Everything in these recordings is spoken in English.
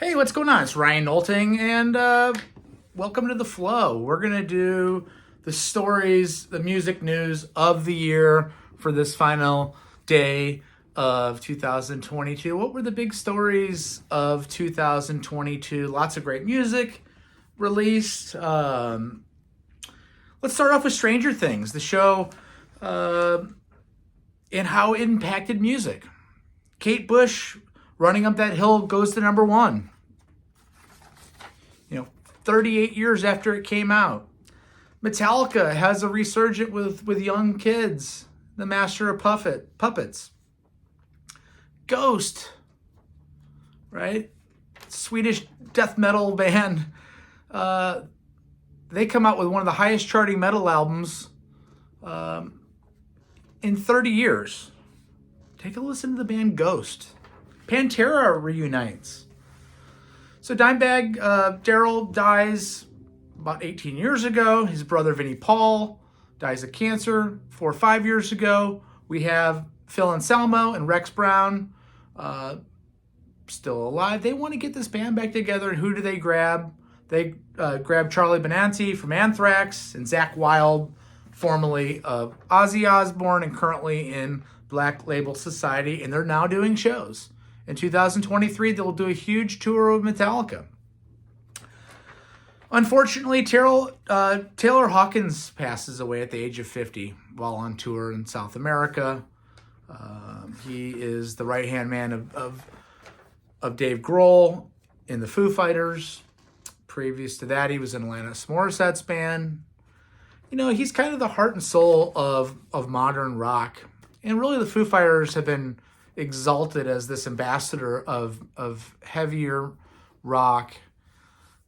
Hey, what's going on? It's Ryan Nolting, and welcome to The Flow. We're going to do the stories, the music news of the year for this final day of 2022. What were the big stories of 2022? Lots of great music released. Let's start off with Stranger Things, the show, and how it impacted music. Kate Bush running up that hill goes to number one. 38 years after it came out. Metallica has a resurgence with young kids. The Master of Puppets. Ghost, right? Swedish death metal band. They come out with one of the highest charting metal albums in 30 years. Take a listen to the band Ghost. Pantera reunites. So Dimebag Darrell dies about 18 years ago. His brother Vinnie Paul dies of cancer 4 or 5 years ago. We have Phil Anselmo and Rex Brown still alive. They want to get this band back together, and who do they grab? They grab Charlie Benanti from Anthrax and Zakk Wylde, formerly of Ozzy Osbourne and currently in Black Label Society, and they're now doing shows. In 2023, they'll do a huge tour of Metallica. Unfortunately, Taylor Hawkins passes away at the age of 50 while on tour in South America. He is the right-hand man of Dave Grohl in the Foo Fighters. Previous to that, he was in Alanis Morissette's band. He's kind of the heart and soul of modern rock. And really, the Foo Fighters have been exalted as this ambassador of heavier rock,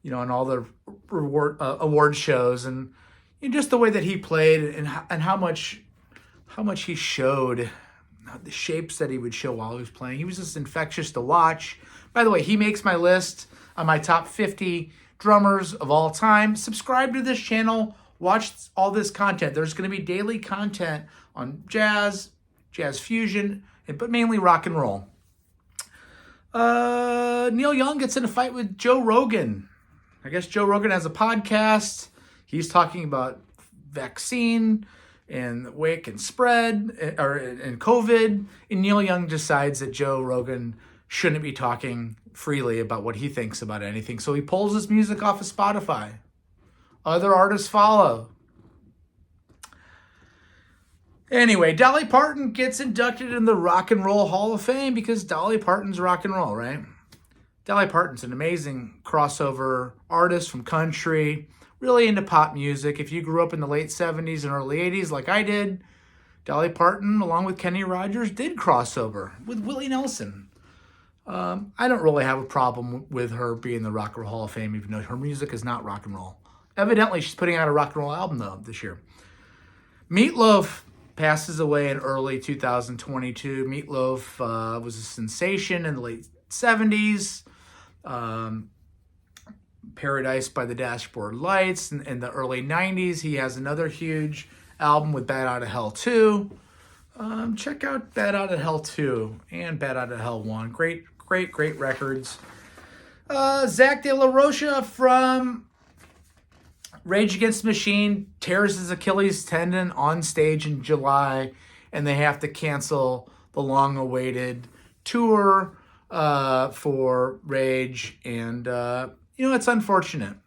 in all the award shows, and just the way that he played and how much he showed, the shapes that he would show while he was playing. He was just infectious to watch. By the way, he makes my list on my top 50 drummers of all time. Subscribe to this channel. Watch all this content. There's going to be daily content on jazz fusion, but mainly rock and roll. Neil Young gets in a fight with Joe Rogan. I guess Joe Rogan has a podcast. He's talking about vaccine and the way it can spread, and COVID. And Neil Young decides that Joe Rogan shouldn't be talking freely about what he thinks about anything. So he pulls his music off of Spotify. Other artists follow. Anyway, Dolly Parton gets inducted in the Rock and Roll Hall of Fame because Dolly Parton's rock and roll, right? Dolly Parton's an amazing crossover artist from country, really into pop music. If you grew up in the late 70s and early 80s like I did, Dolly Parton, along with Kenny Rogers, did crossover with Willie Nelson. I don't really have a problem with her being in the Rock and Roll Hall of Fame, even though her music is not rock and roll. Evidently, she's putting out a rock and roll album, though, this year. Meatloaf passes away in early 2022. Meatloaf was a sensation in the late 70s. Paradise by the Dashboard Lights. In the early 90s, he has another huge album with Bat Out of Hell 2. Check out Bat Out of Hell 2 and Bat Out of Hell 1. Great records. Zach De La Rocha from Rage Against the Machine tears his Achilles tendon on stage in July, and they have to cancel the long-awaited tour for Rage, and it's unfortunate.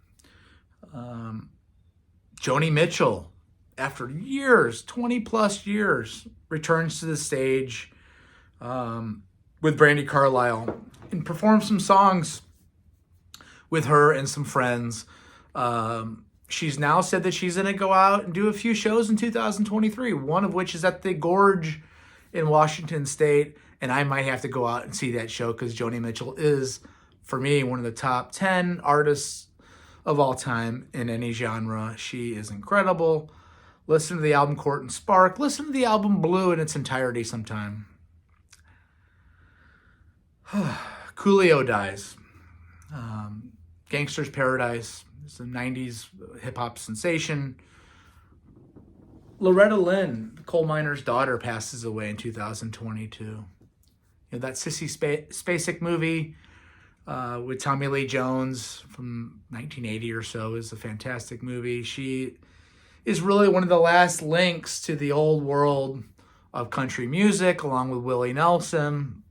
Joni Mitchell, after years, 20-plus years, returns to the stage with Brandi Carlile and performs some songs with her and some friends. She's now said that she's going to go out and do a few shows in 2023, one of which is at the Gorge in Washington State, and I might have to go out and see that show because Joni Mitchell is, for me, one of the top 10 artists of all time in any genre. She is incredible. Listen to the album Court and Spark. Listen to the album Blue in its entirety sometime. Coolio dies. Gangster's Paradise. It's a 90s hip-hop sensation. Loretta Lynn, the coal miner's daughter, passes away in 2022. That Sissy Spacek movie with Tommy Lee Jones from 1980 or so. Is a fantastic movie. She is really one of the last links to the old world of country music, along with Willie Nelson.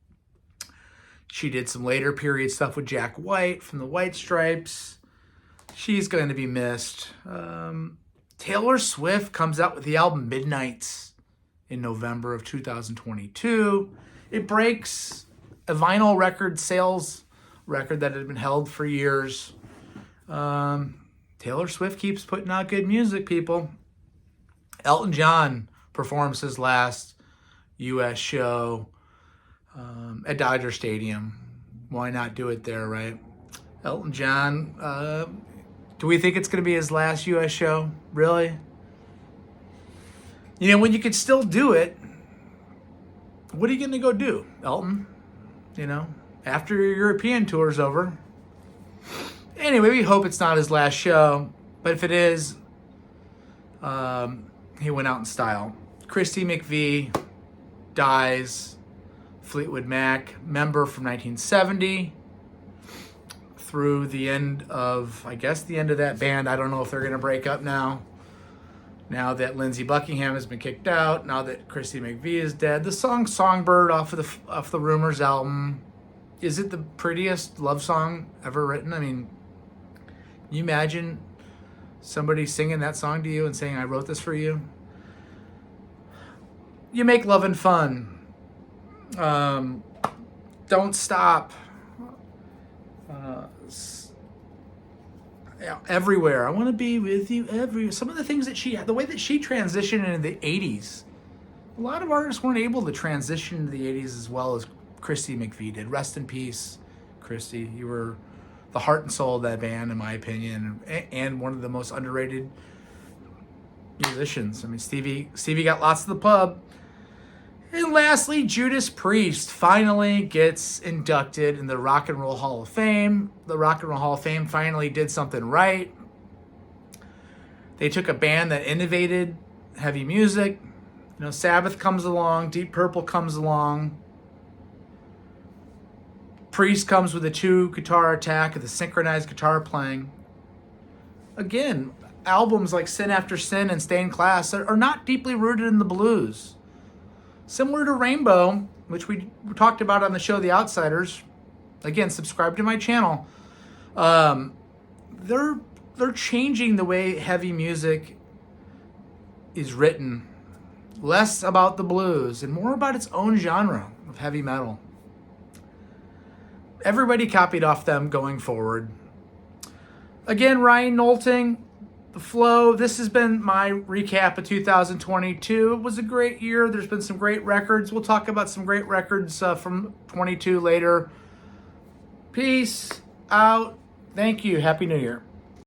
She did some later period stuff with Jack White from the White Stripes. She's going to be missed. Taylor Swift comes out with the album Midnights in November of 2022. It breaks a vinyl record sales record that had been held for years. Taylor Swift keeps putting out good music, people. Elton John performs his last U.S. show at Dodger Stadium. Why not do it there, right? Elton John, do we think it's going to be his last U.S. show? Really? You know, when you could still do it, what are you going to go do, Elton? You know, after your European tour's over. Anyway, we hope it's not his last show, but if it is, he went out in style. Christy McVie dies. Fleetwood Mac, member from 1970 through the end of, I guess, the end of that band. I don't know if they're going to break up now that Lindsey Buckingham has been kicked out, now that Christy McVie is dead. The song Songbird off the Rumors album, is it the prettiest love song ever written? I mean, can you imagine somebody singing that song to you and saying, I wrote this for you? You make love and fun. Don't stop. Everywhere. I want to be with you everywhere. Some of the things that the way that she transitioned into the 80s, a lot of artists weren't able to transition into the 80s as well as Christy McVie did. Rest in peace, Christy. You were the heart and soul of that band, in my opinion, and one of the most underrated musicians. I mean, Stevie got lots of the pub. And lastly, Judas Priest finally gets inducted in the Rock and Roll Hall of Fame. The Rock and Roll Hall of Fame finally did something right. They took a band that innovated heavy music. You know, Sabbath comes along, Deep Purple comes along. Priest comes with a 2-guitar attack with a synchronized guitar playing. Again, albums like Sin After Sin and Stained Class are not deeply rooted in the blues. Similar to Rainbow, which we talked about on the show The Outsiders. Again, subscribe to my channel. They're changing the way heavy music is written. Less about the blues and more about its own genre of heavy metal. Everybody copied off them going forward. Again, Ryan Nolting, The Flow. This has been my recap of 2022. It was a great year. There's been some great records. We'll talk about some great records from 22 later. Peace out. Thank you. Happy New Year.